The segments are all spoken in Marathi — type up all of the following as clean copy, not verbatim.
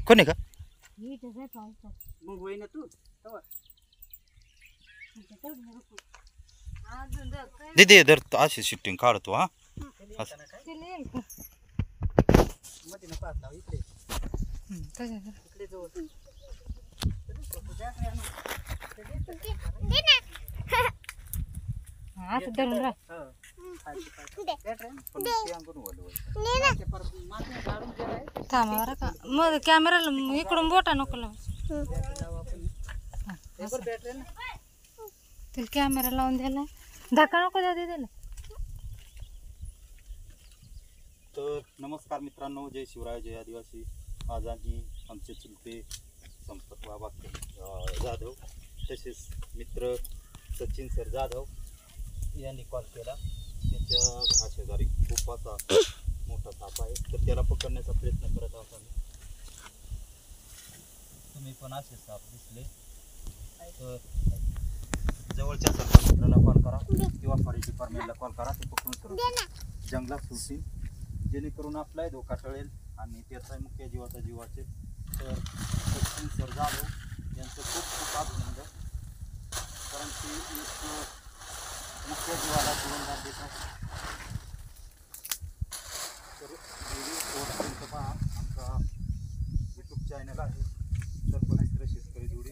कोण आहे का मग होईना तू तवा दीदी धर अशी शिट्टिंग काढतो हा मध्ये ना पाहत लाव इकडे इकडे जवळ असं धरून राह थांबा बरं का मग कॅमेराला इकडून बोटा नको लावू तिला कॅमेरा लावून द्यायला धक्का नको द्या दिला. तर नमस्कार मित्रांनो, जय शिवराय जय आदिवासी. आज आम्ही आमचे चुलते संपत बाबा जाधव तसेच मित्र सचिन सर जाधव यांनी कॉल केला. त्यांच्या घराशेजारी खूप असा मोठा साप आहे, तर त्याला पकडण्याचा प्रयत्न करत आहोत आम्ही. तुम्ही पण असे साप दिसले तर जवळच्या सरकार मित्राला कॉल करा किंवा फॉरेस्ट डिपार्टमेंटला कॉल करा. ते पकडून करून जंगलात सोडतील, जेणेकरून आपलाही धोका टळेल आणि त्याचा मुख्य जीवाचा जीव वाचेल. तर सचिन सर जाधव यांचं खूप खूप अभिनंदन, कारण की एक मुख्य जीवाला जीवनदान देतात. तर व्हिडिओ शेवटपर्यंत पहा. आमचा यूट्यूब चॅनल आहे सरपरिस्त्र शेतकरी जोडी,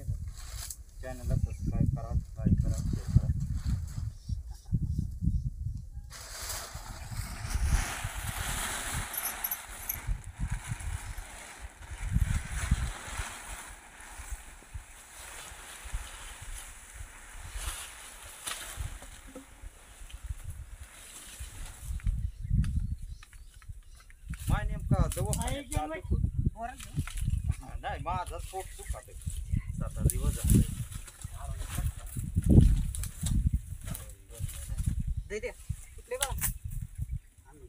चॅनलला सबस्क्राईब करा, लाईक करा, शेअर करा. माय नेमका नाही माझा पोट दुखात 7 दिवस झाले. दे दे कुठले बा आम्ही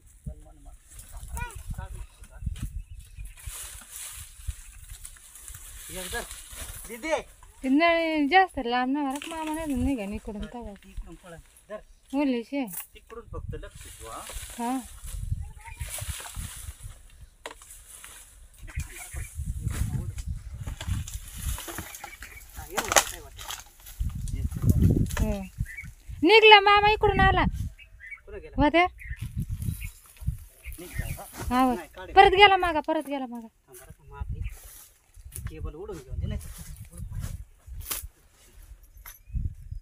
एकदा दे ते नळी जास्त लांब ना बरं मामा नाही निघा इकडून तवा इकडून पळा जर मुलीशी तिकडून फक्त लक्ष ठेवा. हा हो. निघला मामा इकडून आला कुठे गेला होत्या हा होय. परत गेला मागा केबल उडून घेऊन दे नाही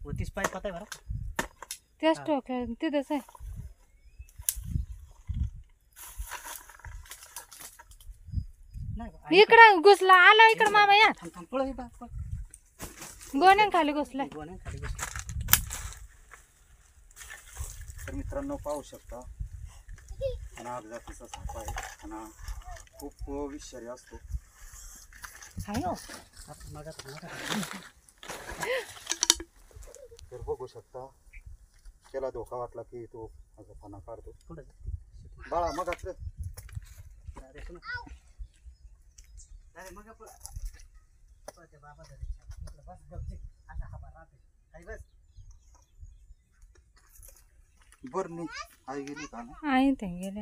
होतीच पाय पताय बरं त्याच टोक तिथंच आहे. नाही इकडं घुसला आला इकडं मामा या थांब थांब पळ बा पळ गोण्यान खाली घुसला. गोण्या खाली बस तर मित्रांनो पाहू शकता, अनाग जातीचा साप आहे आणि खूप विषारी असतो. हाय हो. तर बघू शकता, त्याला धोका वाटला की तो माझा पाना काढतो. पुढे बाळा मग अरे मग बाबा बस गपचिप असा हवा राहते काही बस बरं आई गेली का ना? आई ते गेले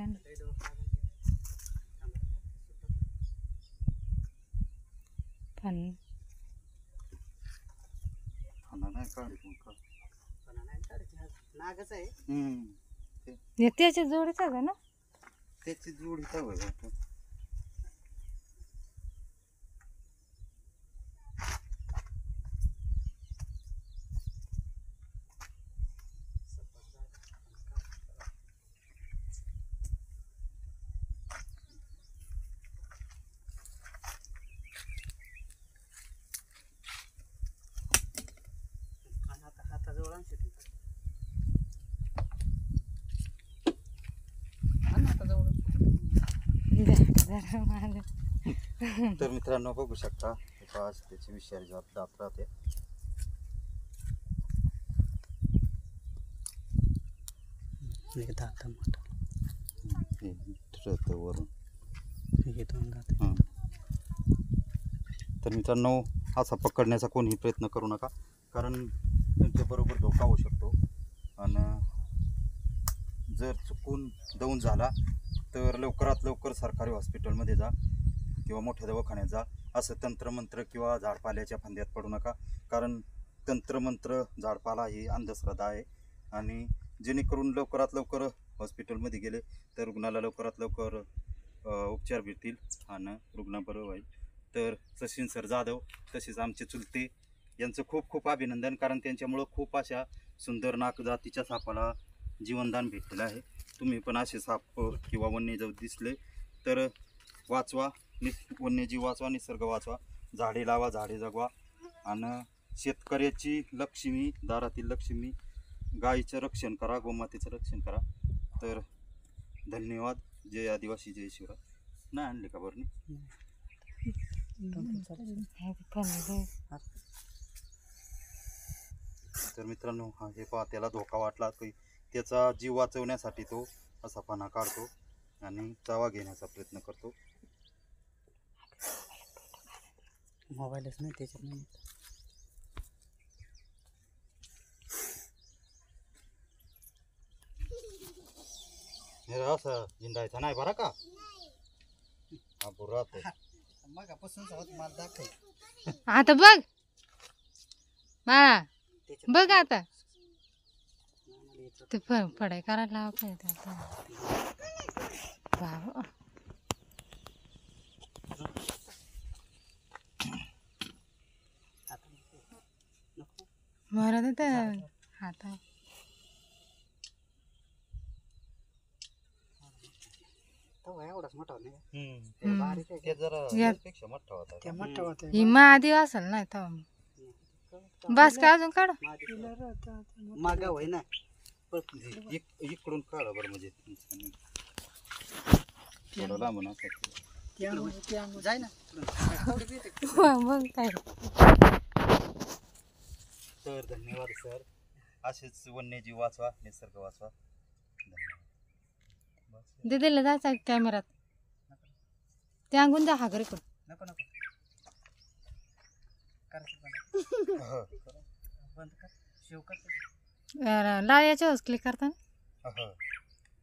पण नाही काढली नागच आहे त्याच्या जोडीच आहे ना त्याची जोडी तर हाताजवळ आणते तर मित्रांनो बघू शकता, आज त्याची विषारी जात राहते. वरून तर मित्रांनो, असा पकडण्याचा कोणीही प्रयत्न करू नका, कारण त्यांच्याबरोबर धोका होऊ शकतो. आणि जर चुकून दौन झाला तर लवकरात लवकर सरकारी हॉस्पिटलमध्ये जा किंवा मोठ्या दवाखान्यात जा. असं तंत्रमंत्र किंवा झाडपाल्याच्या फंद्यात पडू नका, कारण तंत्रमंत्र झाडपाला ही अंधश्रद्धा आहे. आणि जेणेकरून लवकरात लवकर हॉस्पिटलमध्ये गेले तर रुग्णाला लवकरात लवकर उपचार भेटतील आणि रुग्ण बरं होईल. तर सचिन सर जाधव तसेच आमचे चुलते यांचं खूप खूप अभिनंदन, कारण त्यांच्यामुळं खूप अशा सुंदर नाक जातीच्या सापाला जीवनदान भेटलेलं आहे. तुम्ही पण असे साप किंवा वन्यजीव दिसले तर वाचवा, वन्यजीव वाचवा, निसर्ग वाचवा, झाडे लावा, झाडे जगवा. आणि शेतकऱ्याची लक्ष्मी, दारातील लक्ष्मी गायीचं रक्षण करा, गोमातेचं रक्षण करा. तर धन्यवाद. जय आदिवासी, जय शिवराय. नाही आणले का बरं? तर मित्रांनो, हे पहा, त्याला धोका वाटला की त्याचा जीव वाचवण्यासाठी तो असा पाना काढतो आणि चावा घेण्याचा प्रयत्न करतो. मोबाईलच नाही त्याच्यात नाही. असं जिंदायचा नाही बरा का? हा बुरा मगापासून मला दाखव. आता बघ बाळा, बघ आता ते पडाय करायला लावा पाहिजे बाबा. मरत होत हाता. एवढाच मोठा नाही, ते जरा पेक्षा मोठा होता. ते मोठा होता. ही महादेव असेल नाही तर बस का अजून काढ मागा होय ना. इकडून काढा बरं, म्हणजे थोडं लांबून असं जाय ना. मग काय. तर धन्यवाद सर. असेच वन्यजीव वाचवा, निसर्ग वाचवा. दिदीला जायचा कॅमेरात ते अंगून जा. हा घरी कोण नको नको करायचं बंद कर. शेव कर. लाल याच्यावर क्लिक करता ना.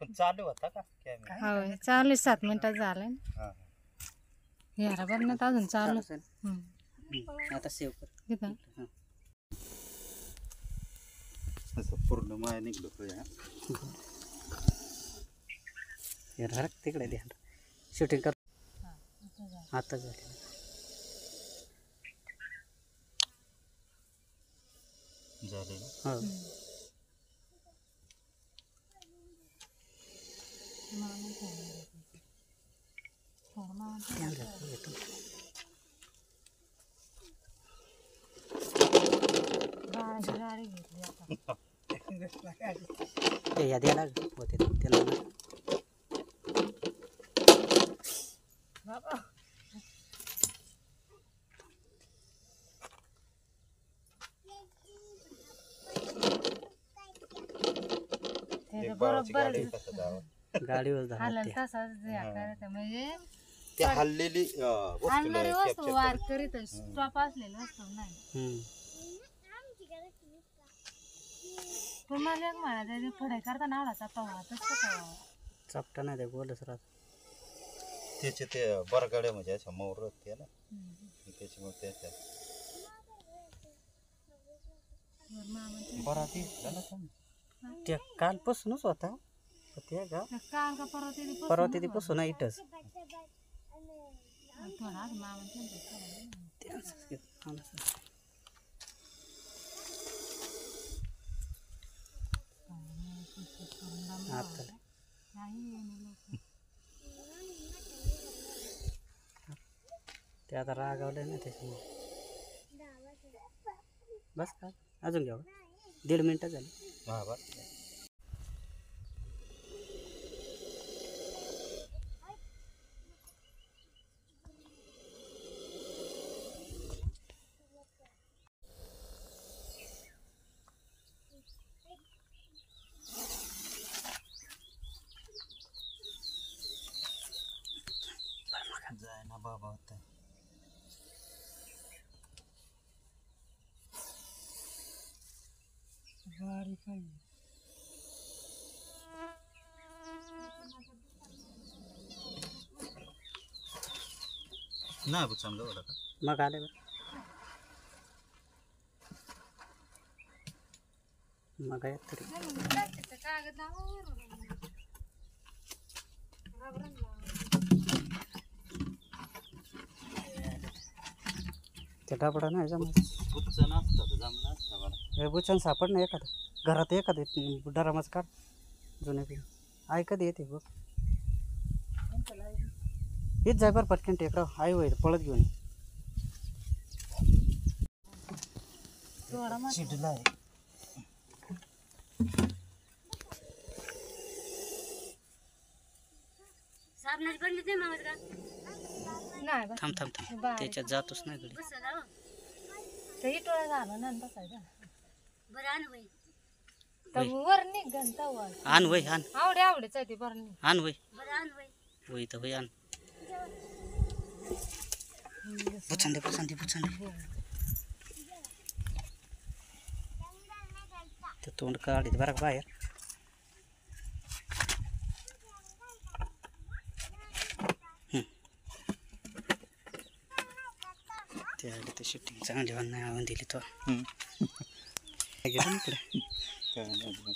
पण चालू होता का कॅमेरा? हो चालू 7 मिनिटात झालंय ना. यार बघ ना अजून चालू. आता सेव कर. किती असं पूर्ण माया निघलो तिकडे द्या. शूटिंग कर. आता झाली. झाले. हो. या द्यायला होते त्याला. गाडीवर म्हणजे ते हल्लेली आणणारी वस्तू वार करीत स्टॉप असलेली वस्तू नाही. पण मला एक म्हणा फडाई करताना आवडाचा पवातच चपटा नाही, ते गोलच राहत. त्याचे ते बरगड्या म्हणजे अशा मौर ते ना, त्याच्यामुळे त्याच्या बरा दिसला ना पण. ते कालपासूनच होता ते का काल का परवा तिथपासून इथंच. थोडा मामा ते आता रागावले ना त्याच्यामुळे. बस का अजून घ्यावं. 1.5 मिनिटं झाली. हा बस. जाय ना बाबा होता. गाडी काय नाही बुचान गवला का मग आले बरं मग आहेत तरी ते डाबडा नाही जमत बुचन असतं जमलं असतं बरं. हे बुचन सापड ना एखादं घरात एखादं डरामाच काढ जुने पिन आई कधी येते बघ हीच जाय बरं पटकन टेकराव आई होईल पळत घेऊन चिडला आहे नाही बा. थांब थांब थांब बारीक. त्याच्यात जातोच नाही घडी तर इटोळा झाला ना बसायचा होय. तर वर निघन तवा आण वय आण आवडेच आहे ती बरं निघ. आण वय वय तर वय आण पुचंदे पुचंदे पुचंदे ते तोंड काढीत बरं का बाहेर ते आले ते शूटिंग चांगली नाही आवून दिली तो हम्म. गेलं इकडे काय नाही